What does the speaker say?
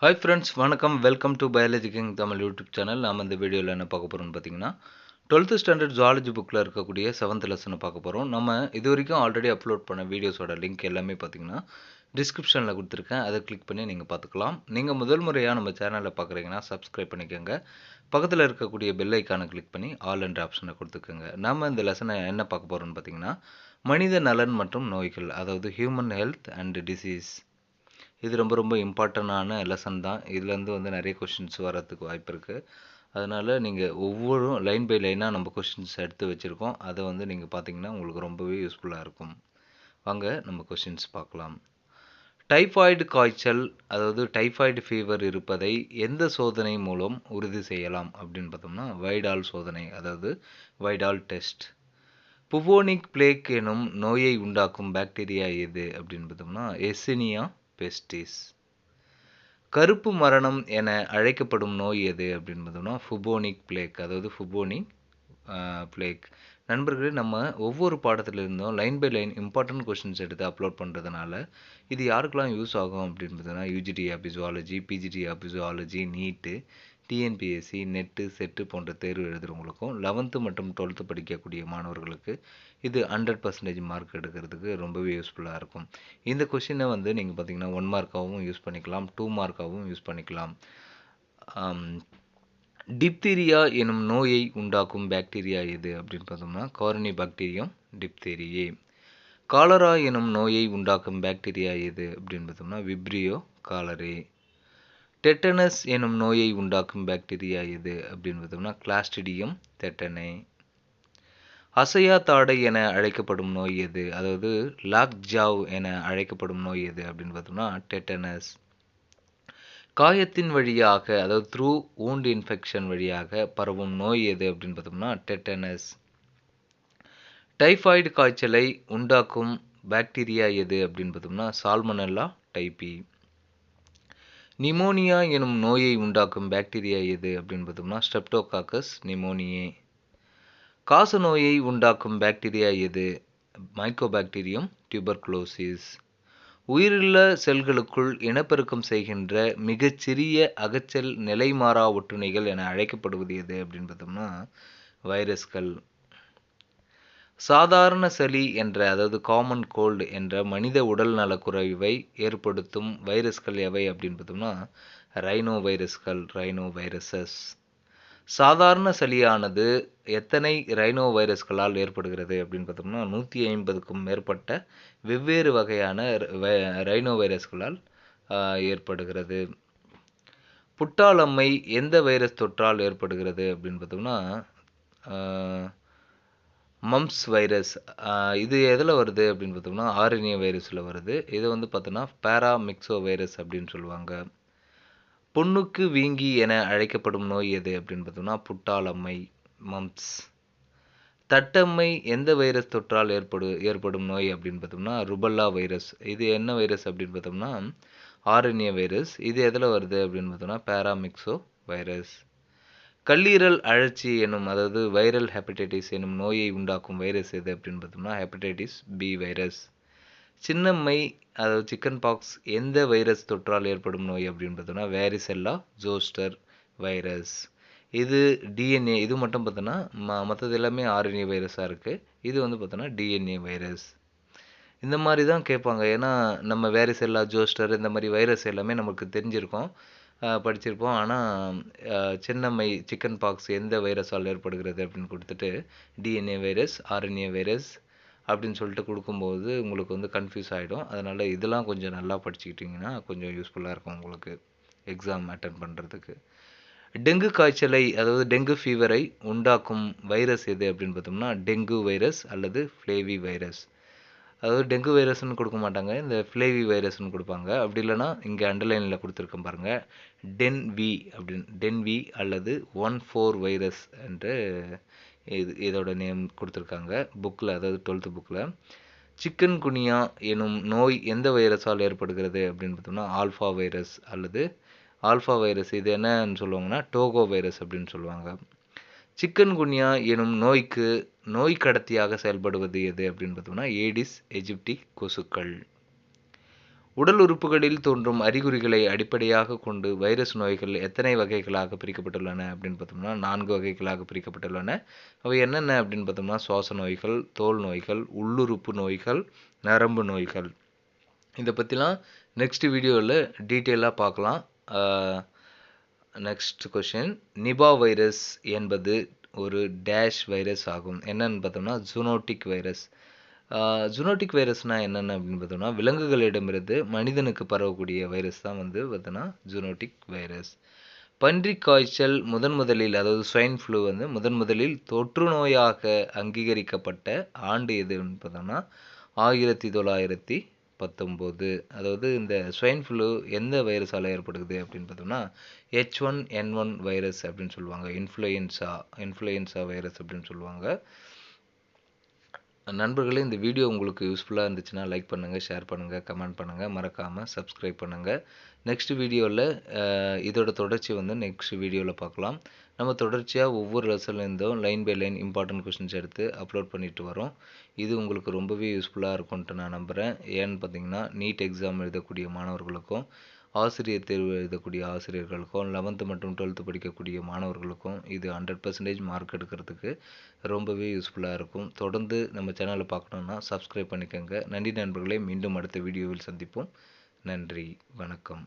Hi friends வணக்கம் welcome to biology king Tamil YouTube channel. நாம் இந்த வீடியோவில் என்ன பார்க்க போகிறோம்னு பார்த்தீங்கன்னா 12th ஸ்டாண்டர்ட் ஜுவாலஜி புக்கில் இருக்கக்கூடிய 7th லெசனை பார்க்க போகிறோம். நம்ம இது வரைக்கும் ஆல்ரெடி அப்லோட் பண்ண வீடியோஸோட லிங்க் எல்லாமே பார்த்தீங்கன்னா டிஸ்கிரிப்ஷனில் கொடுத்துருக்கேன். அதை கிளிக் பண்ணி நீங்கள் பார்த்துக்கலாம். நீங்கள் முதல் முறையாக நம்ம சேனலில் பார்க்குறீங்கன்னா சப்ஸ்கிரைப் பண்ணிக்கோங்க. பக்கத்தில் இருக்கக்கூடிய பெல் ஐக்கானை கிளிக் பண்ணி ஆல் என்ற ஆப்ஷனை கொடுத்துக்கோங்க. நம்ம இந்த லெசனை என்ன பார்க்க போகிறோம்னு பார்த்தீங்கன்னா மனித நலன் மற்றும் நோய்கள், அதாவது ஹியூமன் ஹெல்த் அண்ட் டிசீஸ். இது ரொம்ப இம்பார்ட்டண்டான லெசன் தான். இதுலேருந்து நிறைய கொஷின்ஸ் வரதுக்கு வாய்ப்பு இருக்குது. அதனால் நீங்கள் ஒவ்வொரு லைன் பை லைனாக நம்ம கொஷின்ஸ் எடுத்து வச்சுருக்கோம். அதை நீங்கள் பார்த்தீங்கன்னா உங்களுக்கு ரொம்பவே யூஸ்ஃபுல்லாக இருக்கும். வாங்க நம்ம கொஷின்ஸ் பார்க்கலாம். டைஃபாய்டு காய்ச்சல், அதாவது டைஃபாய்டு ஃபீவர் இருப்பதை எந்த சோதனை மூலம் உறுதி செய்யலாம் அப்படின்னு பார்த்தோம்னா வைடால் சோதனை, அதாவது வைடால் டெஸ்ட். புவோனிக் பிளேக் எனும் நோயை உண்டாக்கும் பாக்டீரியா எது அப்படின்னு பார்த்தோம்னா எசினியா பெஸ்டிஸ். கருப்பு மரணம் என அழைக்கப்படும் நோய் எது அப்படின்னு பார்த்தோம்னா புபோனிக் பிளேக், அதாவது புபோனிக் பிளேக். நண்பர்களே, நம்ம ஒவ்வொரு பாடத்திலிருந்தும் line by line important questions எடுத்து அப்லோட் பண்ணுறதுனால இது யாருக்கெல்லாம் யூஸ் ஆகும் அப்படின்னு பார்த்தீங்கன்னா UG TRB zoology, PG TRB zoology, NEET, TNPSC, NET, SET போன்ற தேர்வு எழுதுகிறவங்களுக்கும் 11th மற்றும் 12th படிக்கக்கூடிய மாணவர்களுக்கு இது 100% மார்க் எடுக்கிறதுக்கு ரொம்பவே யூஸ்ஃபுல்லாக இருக்கும். இந்த கொஷினை நீங்கள் பார்த்தீங்கன்னா 1 மார்க்காகவும் யூஸ் பண்ணிக்கலாம், 2 மார்க்காகவும் யூஸ் பண்ணிக்கலாம். டிப்தீரியா எனும் நோயை உண்டாக்கும் பாக்டீரியா எது அப்படின்னு பார்த்தோம்னா கார்னி பாக்டீரியம் டிப்தீரியே. காலரா எனும் நோயை உண்டாக்கும் பாக்டீரியா எது அப்படின்னு பார்த்தோம்னா விப்ரியோ காலரே. டெட்டனஸ் எனும் நோயை உண்டாக்கும் பாக்டீரியா எது அப்படின்னு பார்த்தோம்னா கிளாஸ்டிடியம் டெட்டனே. அசையா தாடை என அழைக்கப்படும் நோய் எது, அதாவது லாக்ஜாவ் என அழைக்கப்படும் நோய் எது அப்படின்னு பார்த்தோம்னா டெட்டனஸ். காயத்தின் வழியாக, அதாவது த்ரூ வூண்ட் இன்ஃபெக்ஷன் வழியாக பரவும் நோய் எது அப்படின்னு பார்த்தோம்னா டெட்டனஸ். டைஃபாய்டு காய்ச்சலை உண்டாக்கும் பாக்டீரியா எது அப்படின்னு பார்த்தோம்னா சால்மனெல்லா டைபி. நிமோனியா எனும் நோயை உண்டாக்கும் பாக்டீரியா எது அப்படின்னு பார்த்தோம்னா ஸ்ட்ரெப்டோகாக்கஸ் நிமோனியே. காச நோயை உண்டாக்கும் பாக்டீரியா எது, மைக்கோபாக்டீரியம் டியூபர்குலோசிஸ். உயிருள்ள செல்களுக்குள் இனப்பெருக்கம் செய்கின்ற மிகச்சிறிய அகச்சல் நிலைமாறா ஒட்டுண்ணிகள் என அழைக்கப்படுவது எது அப்படின்னு பார்த்தோம்னா வைரஸ்கள். சாதாரண சளி என்ற, அதாவது காமன் கோல்டு என்ற மனித உடல் நலக்குறைவை ஏற்படுத்தும் வைரஸ்கள் எவை அப்படின்னு பார்த்தோம்னா ரைனோ வைரஸ்கள், ரைனோ வைரசஸ். சாதாரண சளியானது எத்தனை ரைனோ வைரஸ்களால் ஏற்படுகிறது அப்படின்னு பார்த்தோம்னா 150க்கும் மேற்பட்ட வெவ்வேறு வகையான ரைனோ வைரஸ்களால் ஏற்படுகிறது. புட்டாளம்மை எந்த வைரஸ் தொற்றால் ஏற்படுகிறது அப்படின்னு பார்த்தோம்னா மம்ப்ஸ் வைரஸ். இது எதில் வருது அப்படின்னு பார்த்தோம்னா ஆர்என்ஏ வைரஸில் வருது. இது பார்த்தோன்னா பேராமிக்சோ வைரஸ் அப்படின்னு சொல்லுவாங்க. புண்ணுக்கு வீங்கி என அழைக்கப்படும் நோய் எது அப்படின்னு பார்த்தோம்னா புட்டாளம்மை, மம்ப்ஸ். தட்டம்மை எந்த வைரஸ் தொற்றால் ஏற்படும் நோய் அப்படின்னு பார்த்தோம்னா ருபல்லா வைரஸ். இது என்ன வைரஸ் அப்படின்னு பார்த்தோம்னா ஆர்என்ஏ வைரஸ். இது எதில் வருது அப்படின்னு பார்த்தோம்னா பேராமிக்சோ வைரஸ். கல்லீரல் அழற்சி எனும், அதாவது வைரல் ஹெப்படைட்டிஸ் எனும் நோயை உண்டாக்கும் வைரஸ் எது அப்படின்னு பார்த்தோம்னா ஹெப்படைட்டிஸ் பி வைரஸ். சின்னம்மை, அதாவது சிக்கன் பாக்ஸ் எந்த வைரஸ் தொற்றால் ஏற்படும் நோய் அப்படின்னு பார்த்தோம்னா வேரிசெல்லா ஜோஸ்டர் வைரஸ். இது டிஎன்ஏ, இது மட்டும் பார்த்தோன்னா மற்றது எல்லாமே ஆர்என்ஏ வைரஸாக இருக்குது. இது பார்த்தோன்னா டிஎன்ஏ வைரஸ். இந்த மாதிரி தான் கேட்பாங்க. ஏன்னா நம்ம வேரிசெல்லா ஜோஸ்டர் இந்த மாதிரி வைரஸ் எல்லாமே நமக்கு தெரிஞ்சிருக்கோம், படிச்சிருப்போம். ஆனால் சின்னம்மை, சிக்கன் பாக்ஸ் எந்த வைரஸால் ஏற்படுகிறது அப்படின்னு கொடுத்துட்டு டிஎன்ஏ வைரஸ், ஆர்என்ஏ வைரஸ் அப்படின்னு சொல்லிட்டு கொடுக்கும்போது உங்களுக்கு கன்ஃபியூஸ் ஆகிடும். அதனால் இதெல்லாம் கொஞ்சம் நல்லா படிச்சுக்கிட்டிங்கன்னா கொஞ்சம் யூஸ்ஃபுல்லாக இருக்கும் உங்களுக்கு எக்ஸாம் அட்டன் பண்ணுறதுக்கு. டெங்கு காய்ச்சலை, அதாவது டெங்கு ஃபீவரை உண்டாக்கும் வைரஸ் எது அப்படின்னு பார்த்தோம்னா டெங்கு வைரஸ் அல்லது ஃப்ளேவி வைரஸ். அதாவது டெங்கு வைரஸ்ன்னு கொடுக்க மாட்டாங்க, இந்த ஃப்ளேவி வைரஸ்ன்னு கொடுப்பாங்க. அப்படி இல்லைனா இங்கே அண்டர்லைனில் கொடுத்துருக்கேன் பாருங்கள், டென்வி அப்படின்னு, டென்வி அல்லது 14 வைரஸ் என்று இதோட நேம் கொடுத்துருக்காங்க புக்கில், அதாவது 12th புக்கில். சிக்கன் குனியா எனும் நோய் எந்த வைரஸால் ஏற்படுகிறது அப்படின்னு பார்த்தோம்னா ஆல்ஃபா வைரஸ் அல்லது ஆல்ஃபா வைரஸ். இது என்னன்னு சொல்லுவாங்கன்னா டோகோ வைரஸ் அப்படின்னு சொல்லுவாங்க. சிக்கன் குனியா எனும் நோய்க்கு நோய் கடத்தியாக செயல்படுவது எது அப்படின்னு பார்த்தோம்னா ஏடிஸ் எஜிப்டி கொசுக்கள். உடல் உறுப்புகளில் தோன்றும் அறிகுறிகளை அடிப்படையாகக் கொண்டு வைரஸ் நோய்கள் எத்தனை வகைகளாக பிரிக்கப்பட்டுள்ளன அப்படின்னு பார்த்தோம்னா 4 வகைகளாக பிரிக்கப்பட்டுள்ளன. அவை என்னென்ன அப்படின்னு பார்த்தோம்னா சுவாச நோய்கள், தோல் நோய்கள், உள்ளுறுப்பு நோய்கள், நரம்பு நோய்கள். இதை பற்றிலாம் நெக்ஸ்ட் வீடியோவில் டீட்டெயிலாக பார்க்கலாம். நெக்ஸ்ட் கொஷின், நிபா வைரஸ் என்பது ஒரு டேஷ் வைரஸ் ஆகும். என்னன்னு பார்த்தோம்னா ஜூனோட்டிக் வைரஸ். ஜூனோட்டிக் வைரஸ்னால் என்னென்ன அப்படின்னு பார்த்தோம்னா விலங்குகளிடமிருந்து மனிதனுக்கு பரவக்கூடிய வைரஸ் தான் வந்து பார்த்தோன்னா ஜூனோட்டிக் வைரஸ். பன்றிக் காய்ச்சல் முதலில் அதாவது ஸ்வைன் ஃப்ளூ வந்து முதலில் தொற்று நோயாக அங்கீகரிக்கப்பட்ட ஆண்டு எதுன்னு பார்த்தோம்னா 1919. அதாவது இந்த ஸ்வைன் ஃப்ளூ எந்த வைரஸால் ஏற்படுது அப்படின்னு பார்த்தோம்னா H1N1 வைரஸ் அப்படின்னு சொல்லுவாங்க. இன்ஃப்ளூயன்ஸா வைரஸ் அப்படின்னு சொல்லுவாங்க. நண்பர்களே, இந்த வீடியோ உங்களுக்கு யூஸ்ஃபுல்லாக இருந்துச்சுன்னா லைக் பண்ணுங்கள், ஷேர் பண்ணுங்கள், கமெண்ட் பண்ணுங்கள், மறக்காமல் சப்ஸ்கிரைப் பண்ணுங்கள். நெக்ஸ்ட் வீடியோவில் இதோட தொடர்ச்சி வந்து நெக்ஸ்ட் வீடியோவில் பார்க்கலாம். நம்ம தொடர்ச்சியாக ஒவ்வொரு லெசன்லேருந்தும் line by line important questions எடுத்து அப்லோட் பண்ணிட்டு வரோம். இது உங்களுக்கு ரொம்பவே யூஸ்ஃபுல்லாக இருக்கும்ன்ட்டு நான் நம்புகிறேன். ஏன்னு பார்த்தீங்கன்னா நீட் எக்ஸாம் எழுதக்கூடிய மாணவர்களுக்கும், ஆசிரியர் தேர்வு எழுதக்கூடிய ஆசிரியர்களுக்கும், 11th மற்றும் 12th படிக்கக்கூடிய மாணவர்களுக்கும் இது 100% மார்க் எடுக்கிறதுக்கு ரொம்பவே யூஸ்ஃபுல்லாக இருக்கும். தொடர்ந்து நம்ம சேனலை பார்க்கணுன்னா சப்ஸ்கிரைப் பண்ணிக்கோங்க. நன்றி நண்பர்களே, மீண்டும் அடுத்த வீடியோவில் சந்திப்போம். நன்றி, வணக்கம்.